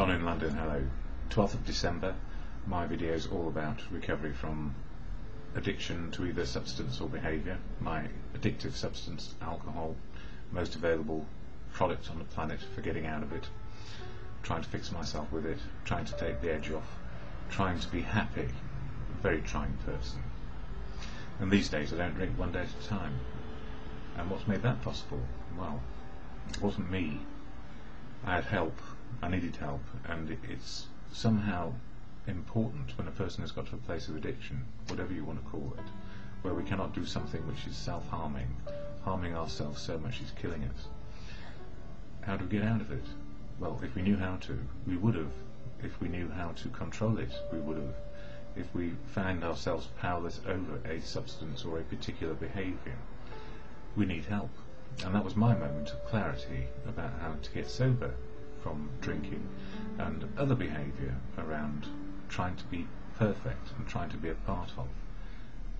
Don in London, hello. 12th of December, my video is all about recovery from addiction to either substance or behaviour. My addictive substance, alcohol, most available product on the planet for getting out of it, trying to fix myself with it, trying to take the edge off, trying to be happy, a very trying person. And these days I don't drink one day at a time. And what's made that possible? Well, it wasn't me. I had help, I needed help, and it's somehow important when a person has got to a place of addiction, whatever you want to call it, where we cannot do something which is self-harming, harming ourselves so much it's killing us. How do we get out of it? Well, if we knew how to, we would have. If we knew how to control it, we would have. If we found ourselves powerless over a substance or a particular behaviour, we need help. And that was my moment of clarity about how to get sober from drinking and other behaviour around trying to be perfect and trying to be a part of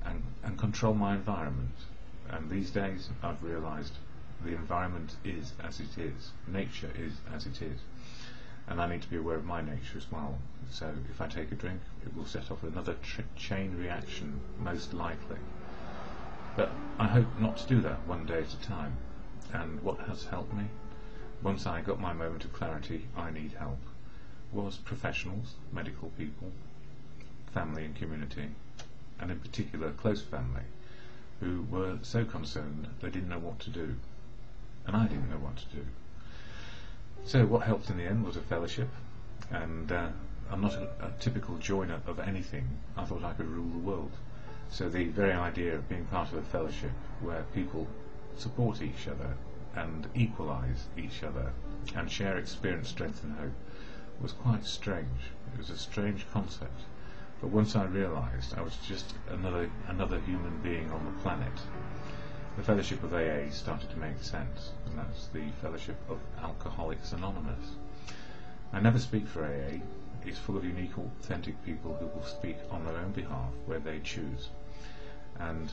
and control my environment. And these days I've realised the environment is as it is, nature is as it is, and I need to be aware of my nature as well. So if I take a drink, it will set off another chain reaction, most likely. But I hope not to do that one day at a time. And what has helped me, once I got my moment of clarity, I need help, was professionals, medical people, family and community, and in particular close family, who were so concerned they didn't know what to do, and I didn't know what to do. So what helped in the end was a fellowship, and I'm not a typical joiner of anything. I thought I could rule the world. So the very idea of being part of a fellowship where people support each other and equalise each other and share experience, strength and hope was quite strange. It was a strange concept, but once I realised I was just another human being on the planet, the fellowship of AA started to make sense, and that's the fellowship of Alcoholics Anonymous. I never speak for AA. It's full of unique, authentic people who will speak on their own behalf where they choose. And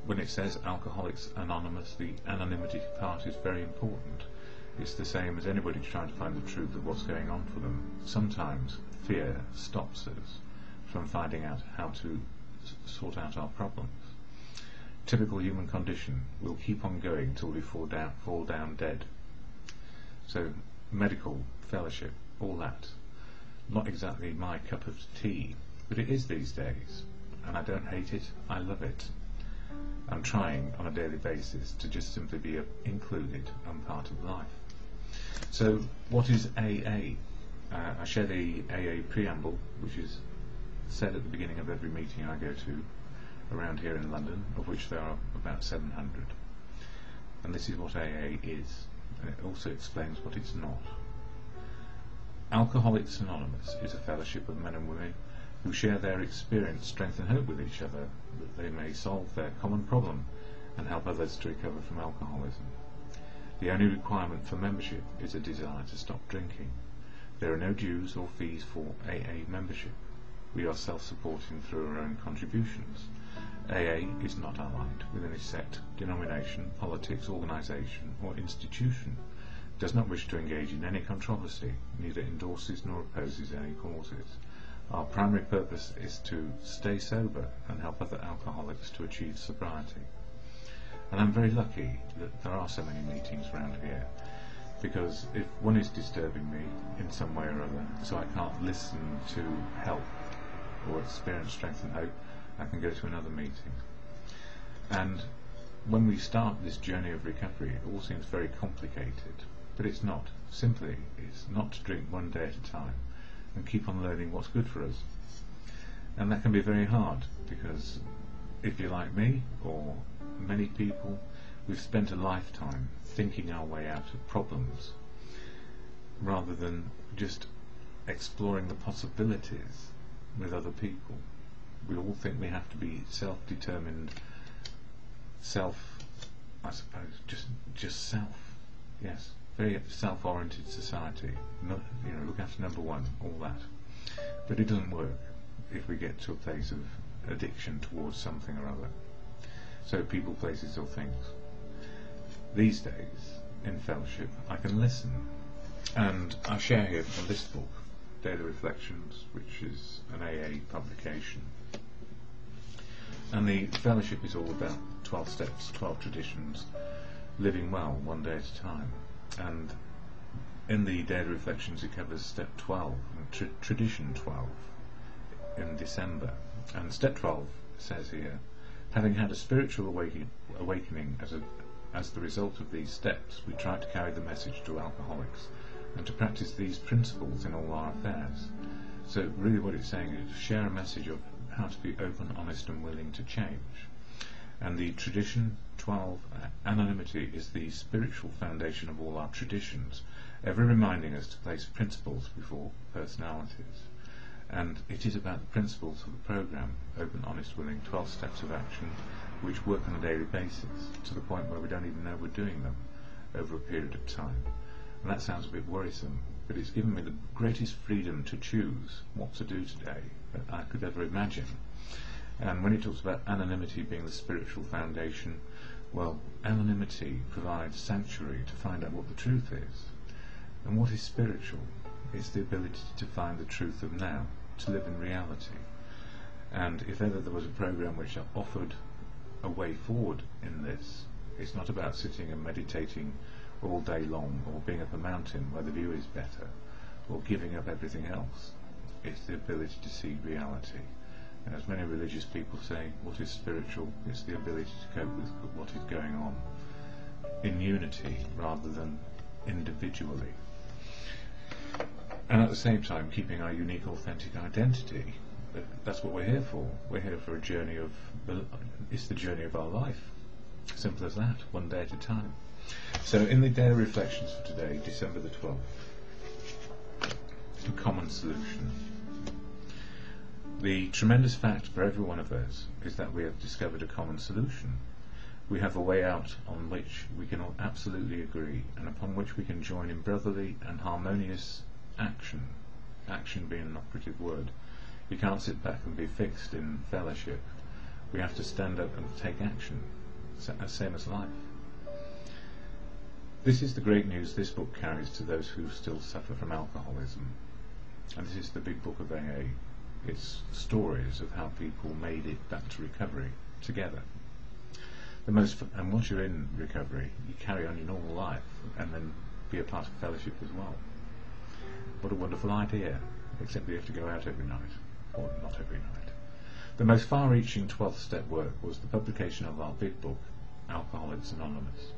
when it says Alcoholics Anonymous, the anonymity part is very important. It's the same as anybody trying to find the truth of what's going on for them. Sometimes fear stops us from finding out how to sort out our problems. Typical human condition, we'll keep on going till we fall down dead. So medical, fellowship, all that, not exactly my cup of tea, but it is these days, and I don't hate it, I love it. I'm trying on a daily basis to just simply be included and part of life. So what is AA? I share the AA preamble, which is said at the beginning of every meeting I go to around here in London, of which there are about 700. And this is what AA is, and it also explains what it's not. Alcoholics Anonymous is a fellowship of men and women who share their experience, strength and hope with each other, that they may solve their common problem and help others to recover from alcoholism. The only requirement for membership is a desire to stop drinking. There are no dues or fees for AA membership. We are self-supporting through our own contributions. AA is not allied with any sect, denomination, politics, organisation or institution, does not wish to engage in any controversy, neither endorses nor opposes any causes. Our primary purpose is to stay sober and help other alcoholics to achieve sobriety. And I'm very lucky that there are so many meetings around here, because if one is disturbing me in some way or other, so I can't listen to help or experience strength and hope, I can go to another meeting. And when we start this journey of recovery, it all seems very complicated, but it's not. Simply, it's not to drink one day at a time and keep on learning what's good for us. And that can be very hard, because if you're like me, or many people, we've spent a lifetime thinking our way out of problems, rather than just exploring the possibilities with other people. We all think we have to be self-determined, I suppose, just self. Yes, very self-oriented society. Not, look after number one, all that. But it doesn't work if we get to a place of addiction towards something or other. So people, places or things. These days, in fellowship, I can listen. And I share here from this book, Daily Reflections, which is an AA publication. And the fellowship is all about 12 steps, 12 traditions, living well one day at a time. And in the Daily Reflections it covers step 12, tradition 12, in December. And step 12 says here, having had a spiritual awakening as the result of these steps, we try to carry the message to alcoholics and to practice these principles in all our affairs. So really what it's saying is to share a message of how to be open, honest and willing to change. And the tradition 12, anonymity, is the spiritual foundation of all our traditions, ever reminding us to place principles before personalities. And it is about the principles of the program, open, honest, willing, 12 steps of action, which work on a daily basis, to the point where we don't even know we're doing them over a period of time. And that sounds a bit worrisome, but it's given me the greatest freedom to choose what to do today that I could ever imagine. And when it talks about anonymity being the spiritual foundation, well, anonymity provides sanctuary to find out what the truth is. And what is spiritual? It's the ability to find the truth of now, to live in reality. And if ever there was a program which offered a way forward in this, it's not about sitting and meditating all day long, or being up a mountain where the view is better, or giving up everything else. It's the ability to see reality. And as many religious people say, what is spiritual? It's the ability to cope with what is going on in unity rather than individually. And at the same time keeping our unique, authentic identity. That's what we're here for. We're here for a journey of, it's the journey of our life. Simple as that, one day at a time. So in the Daily Reflections for today, December the 12th, a common solution. The tremendous fact for every one of us is that we have discovered a common solution. We have a way out on which we can all absolutely agree, and upon which we can join in brotherly and harmonious action. Action being an operative word. You can't sit back and be fixed in fellowship. We have to stand up and take action, same as life. This is the great news this book carries to those who still suffer from alcoholism. And this is the big book of AA. It's stories of how people made it back to recovery together. And once you're in recovery, you carry on your normal life and then be a part of fellowship as well. What a wonderful idea, except we have to go out every night, or not every night. The most far-reaching 12th step work was the publication of our big book, Alcoholics Anonymous.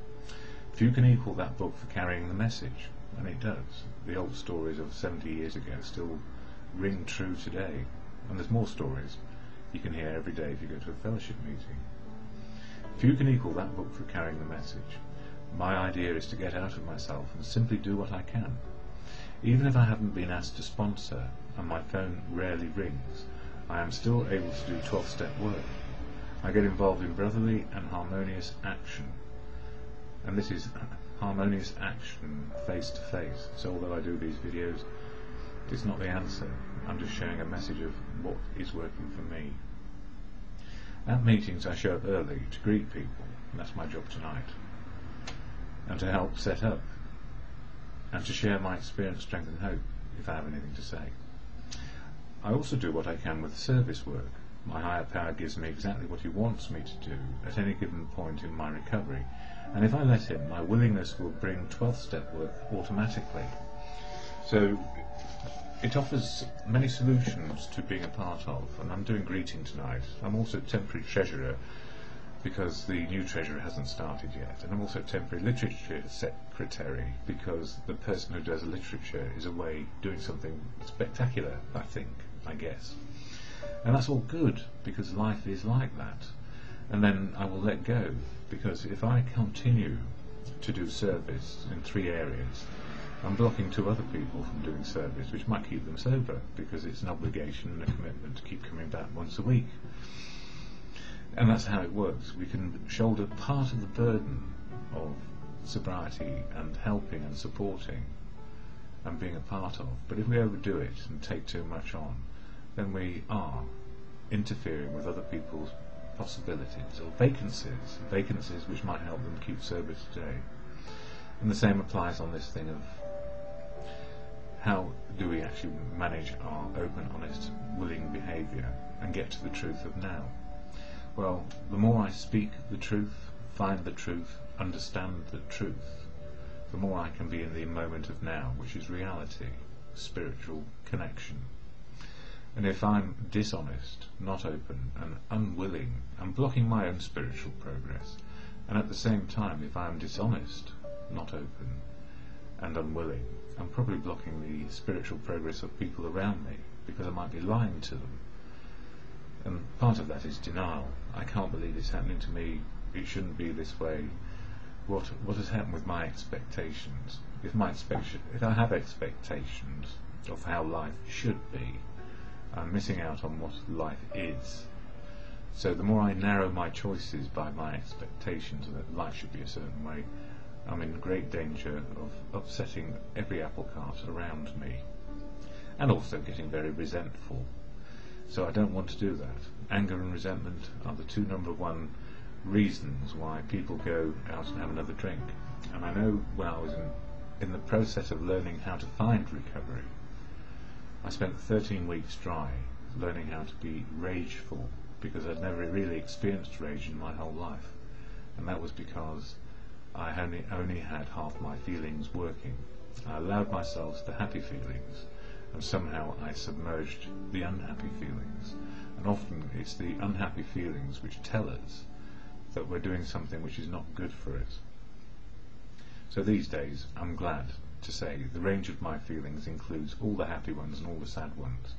Few can equal that book for carrying the message, and it does. The old stories of 70 years ago still ring true today, and there's more stories you can hear every day if you go to a fellowship meeting. Few can equal that book for carrying the message. My idea is to get out of myself and simply do what I can. Even if I haven't been asked to sponsor and my phone rarely rings, I am still able to do 12-step work. I get involved in brotherly and harmonious action. And this is harmonious action face to face. So although I do these videos, it's not the answer. I'm just sharing a message of what is working for me. At meetings I show up early to greet people, and that's my job tonight, and to help set up, and to share my experience, strength and hope if I have anything to say. I also do what I can with service work. My higher power gives me exactly what he wants me to do at any given point in my recovery, and if I let him, my willingness will bring 12th step work automatically. So it offers many solutions to being a part of, and I'm doing greeting tonight. I'm also temporary treasurer because the new treasurer hasn't started yet, and I'm also temporary literature secretary because the person who does literature is away doing something spectacular, I guess. And that's all good, because life is like that. And then I will let go, because if I continue to do service in 3 areas, I'm blocking 2 other people from doing service, which might keep them sober, because it's an obligation and a commitment to keep coming back once a week. And that's how it works. We can shoulder part of the burden of sobriety and helping and supporting and being a part of. But if we overdo it and take too much on, then we are interfering with other people's possibilities or vacancies which might help them keep sober today. And the same applies on this thing of how do we actually manage our open, honest, willing behaviour and get to the truth of now? Well, the more I speak the truth, find the truth, understand the truth, the more I can be in the moment of now, which is reality, spiritual connection. And if I'm dishonest, not open, and unwilling, I'm blocking my own spiritual progress. And at the same time, if I'm dishonest, not open, and unwilling, I'm probably blocking the spiritual progress of people around me, because I might be lying to them. And part of that is denial. I can't believe it's happening to me. It shouldn't be this way. What has happened with my expectations? If I have expectations of how life should be, I'm missing out on what life is. So the more I narrow my choices by my expectations that life should be a certain way, I'm in great danger of upsetting every apple cart around me, and also getting very resentful. So I don't want to do that. Anger and resentment are the two #1 reasons why people go out and have another drink. And I know when I was in the process of learning how to find recovery, I spent 13 weeks dry learning how to be rageful, because I'd never really experienced rage in my whole life, and that was because I only had half my feelings working. I allowed myself the happy feelings, and somehow I submerged the unhappy feelings. And often it's the unhappy feelings which tell us that we're doing something which is not good for us. So these days, I'm glad to say the range of my feelings includes all the happy ones and all the sad ones,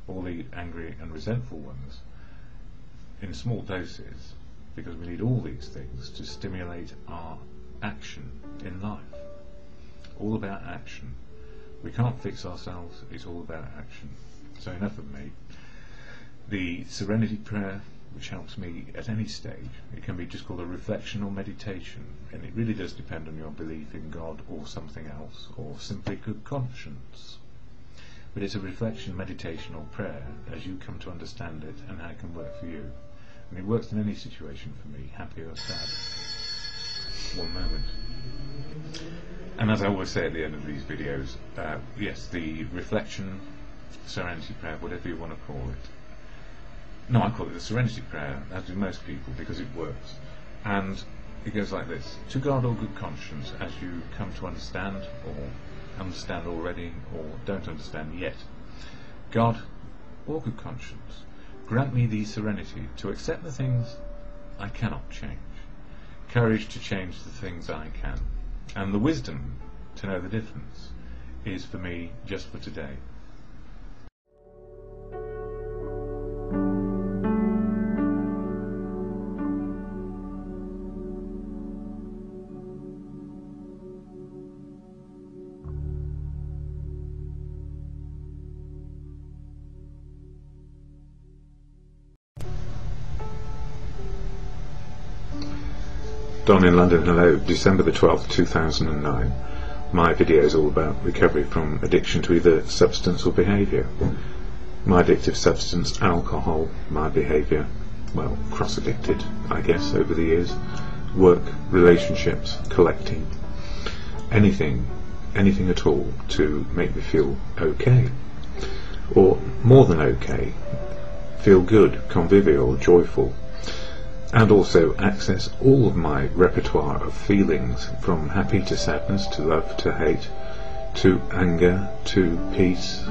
all the angry and resentful ones, in small doses, because we need all these things to stimulate our action in life. All about action. We can't fix ourselves, it's all about action. So enough of me. The Serenity Prayer, which helps me at any stage, it can be just called a reflection or meditation, and it really does depend on your belief in God or something else, or simply good conscience. But it's a reflection, meditation or prayer as you come to understand it and how it can work for you. And it works in any situation for me, happy or sad. One moment. And as I always say at the end of these videos, yes, the reflection, Serenity Prayer, whatever you want to call it. No, I call it the Serenity Prayer, as do most people, because it works. And it goes like this: to God or good conscience, as you come to understand, or understand already, or don't understand yet. God or good conscience, grant me the serenity to accept the things I cannot change, courage to change the things I can, and the wisdom to know the difference is for me just for today. DonInLondon, hello, December the 12th, 2009. My video is all about recovery from addiction to either substance or behaviour. My addictive substance, alcohol, my behaviour, well, cross-addicted, I guess, over the years. Work, relationships, collecting, anything at all to make me feel okay. Or more than okay, feel good, convivial, joyful. And also access all of my repertoire of feelings, from happy to sadness, to love to hate, to anger, to peace,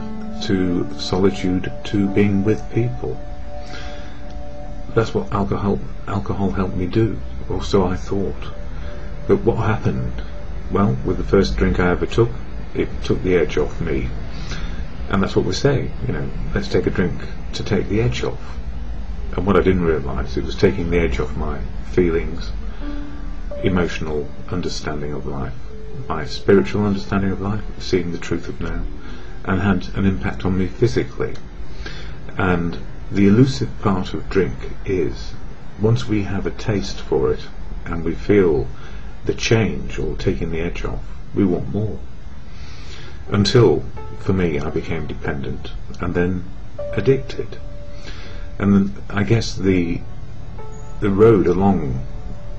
to solitude, to being with people. That's what alcohol helped me do, or so I thought. But what happened? Well, with the first drink I ever took, it took the edge off me. And that's what we say, you know, let's take a drink to take the edge off. And what I didn't realise, it was taking the edge off my feelings, emotional understanding of life, my spiritual understanding of life, seeing the truth of now, and had an impact on me physically. And the elusive part of drink is, once we have a taste for it, and we feel the change or taking the edge off, we want more. Until, for me, I became dependent, and then addicted. And then, I guess the road along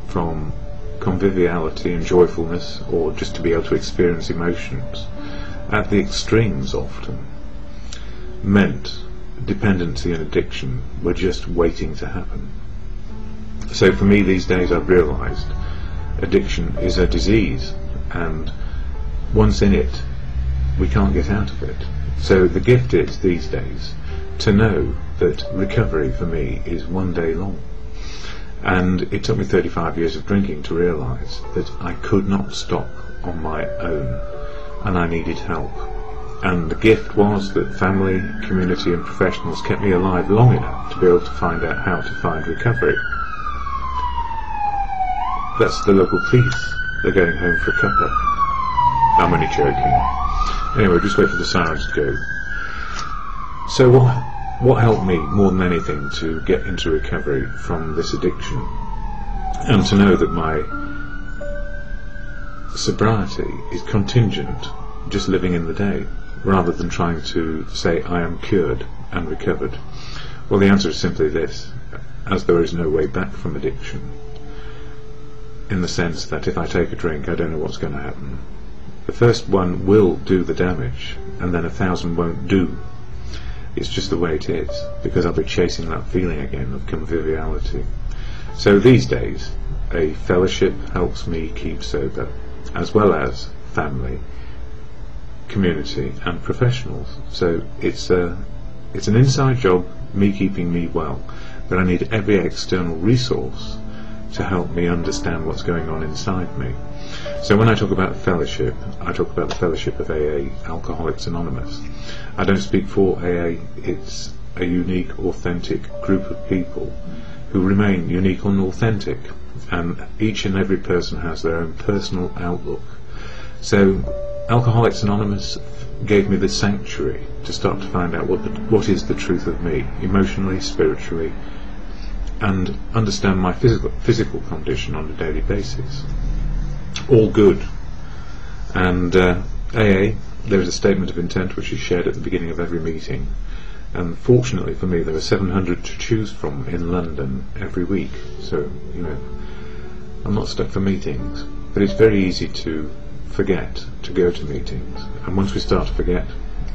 from conviviality and joyfulness, or just to be able to experience emotions, at the extremes often, meant dependency and addiction were just waiting to happen. So for me these days I've realised addiction is a disease, and once in it we can't get out of it. So the gift is these days to know that recovery for me is one day long. And it took me 35 years of drinking to realise that I could not stop on my own, and I needed help. And the gift was that family, community and professionals kept me alive long enough to be able to find out how to find recovery. That's the local police. They're going home for a cuppa. I'm only joking. Anyway, just wait for the sirens to go. So what helped me more than anything to get into recovery from this addiction, and to know that my sobriety is contingent, just living in the day, rather than trying to say I am cured and recovered. Well, the answer is simply this: as there is no way back from addiction, in the sense that if I take a drink I don't know what's going to happen. The first one will do the damage, and then 1,000 won't do. It's just the way it is, because I'll be chasing that feeling again of conviviality. So these days a fellowship helps me keep sober, as well as family, community and professionals. So it's an inside job, me keeping me well, but I need every external resource to help me understand what's going on inside me. So when I talk about fellowship, I talk about the fellowship of AA, Alcoholics Anonymous. I don't speak for AA. It's a unique, authentic group of people who remain unique and authentic, and each and every person has their own personal outlook. So Alcoholics Anonymous gave me the sanctuary to start to find out what is the truth of me, emotionally, spiritually, and understand my physical condition on a daily basis. All good. And AA, there is a statement of intent which is shared at the beginning of every meeting, and fortunately for me there are 700 to choose from in London every week, so I'm not stuck for meetings. But it's very easy to forget to go to meetings, and once we start to forget,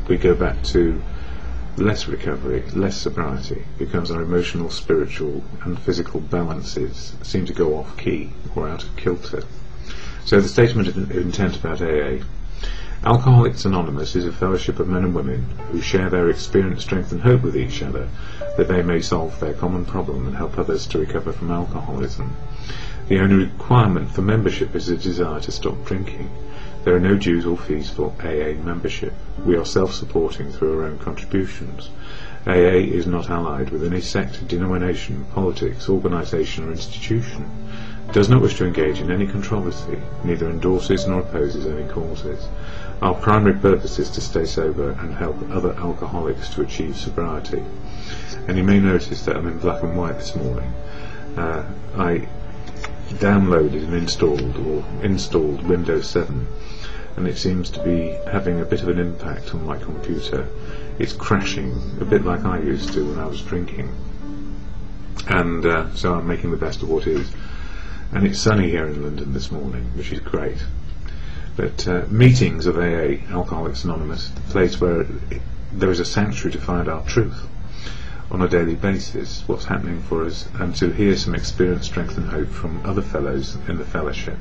we go back to less recovery, less sobriety, because our emotional, spiritual and physical balances seem to go off key or out of kilter. So the statement of intent about AA: Alcoholics Anonymous is a fellowship of men and women who share their experience, strength and hope with each other, that they may solve their common problem and help others to recover from alcoholism. The only requirement for membership is a desire to stop drinking. There are no dues or fees for AA membership. We are self-supporting through our own contributions. AA is not allied with any sect, denomination, politics, organisation or institution. It does not wish to engage in any controversy, neither endorses nor opposes any causes. Our primary purpose is to stay sober and help other alcoholics to achieve sobriety. And you may notice that I'm in black and white this morning. I downloaded and installed Windows 7, and it seems to be having a bit of an impact on my computer. It's crashing a bit like I used to when I was drinking, and so I'm making the best of what is. And it's sunny here in London this morning, which is great. But meetings of AA, Alcoholics Anonymous, the place where there is a sanctuary to find our truth on a daily basis, what's happening for us, and to hear some experience, strength and hope from other fellows in the fellowship.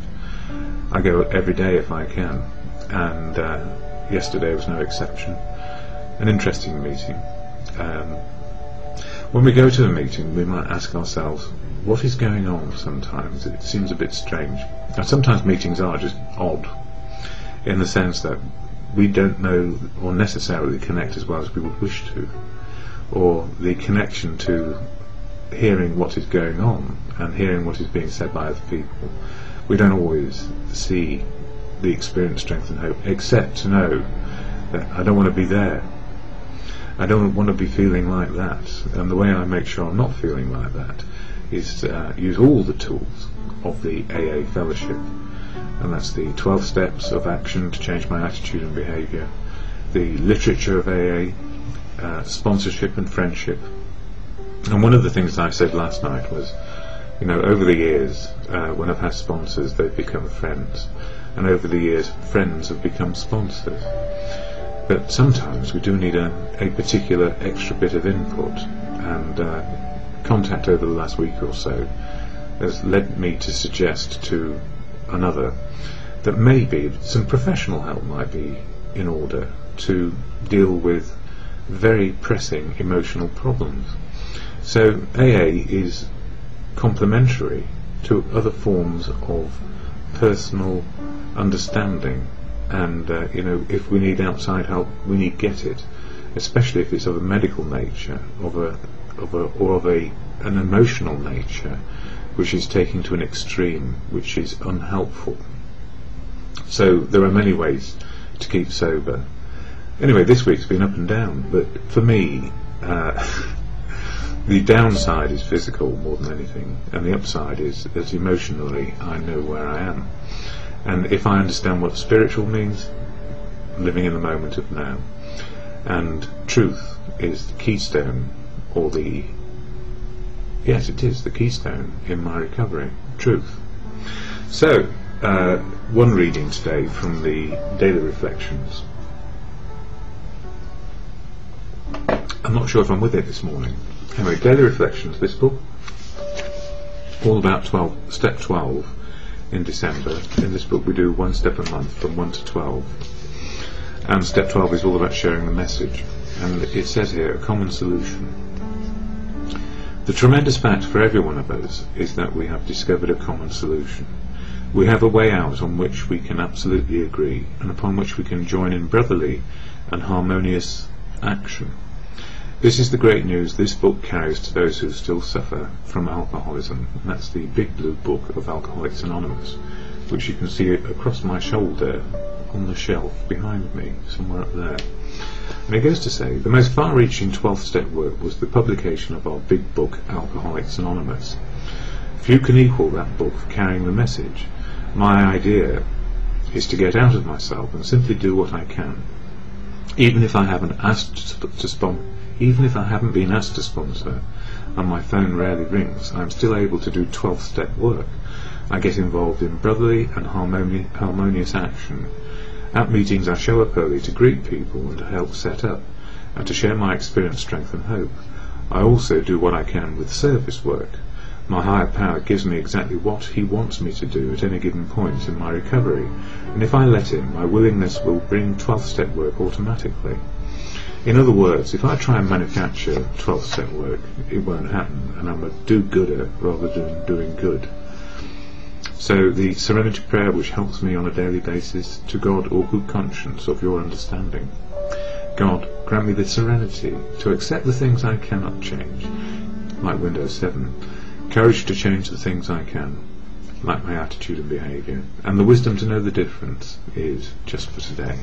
I go every day if I can, and yesterday was no exception. An interesting meeting. When we go to a meeting, we might ask ourselves, what is going on? Sometimes it seems a bit strange. And sometimes meetings are just odd, in the sense that we don't know or necessarily connect as well as we would wish to, or the connection to hearing what is going on and hearing what is being said by other people. We don't always see the experience, strength and hope, except to know that I don't want to be there. I don't want to be feeling like that, and the way I make sure I'm not feeling like that is to use all the tools of the AA fellowship, and that's the 12 steps of action to change my attitude and behaviour, the literature of AA, sponsorship and friendship. And one of the things I said last night was, You know, over the years, when I've had sponsors, they've become friends, and over the years, friends have become sponsors. But sometimes we do need a particular extra bit of input, and contact over the last week or so has led me to suggest to another that maybe some professional help might be in order to deal with very pressing emotional problems. So AA is complementary to other forms of personal understanding, and you know, if we need outside help, we need to get it, especially if it's of a medical nature, or of an emotional nature, which is taken to an extreme, which is unhelpful. So there are many ways to keep sober. Anyway, this week's been up and down, but for me, the downside is physical more than anything, and the upside is that emotionally I know where I am. And if I understand what spiritual means, living in the moment of now. And truth is the keystone, or yes, it is the keystone in my recovery. Truth. So, one reading today from the Daily Reflections. I'm not sure if I'm with it this morning. Anyway, Daily Reflections, this book, all about step 12 in December. In this book we do one step a month from 1 to 12. And step 12 is all about sharing the message. And it says here, a common solution. The tremendous fact for every one of us is that we have discovered a common solution. We have a way out on which we can absolutely agree, and upon which we can join in brotherly and harmonious action. This is the great news this book carries to those who still suffer from alcoholism, and that's the big blue book of Alcoholics Anonymous, which you can see across my shoulder on the shelf behind me, somewhere up there. And it goes to say, the most far-reaching 12th step work was the publication of our big book, Alcoholics Anonymous. Few can equal that book for carrying the message. My idea is to get out of myself and simply do what I can. Even if I haven't been asked to sponsor, and my phone rarely rings, I am still able to do 12th step work. I get involved in brotherly and harmonious action. At meetings I show up early to greet people and to help set up, and to share my experience, strength and hope. I also do what I can with service work. My higher power gives me exactly what he wants me to do at any given point in my recovery, and if I let him, my willingness will bring 12th step work automatically. In other words, if I try and manufacture 12th step work, it won't happen, and I'm a do-gooder rather than doing good. So the serenity prayer, which helps me on a daily basis, to God or good conscience of your understanding. God, grant me the serenity to accept the things I cannot change, like Windows 7, courage to change the things I can, like my attitude and behaviour, and the wisdom to know the difference is just for today.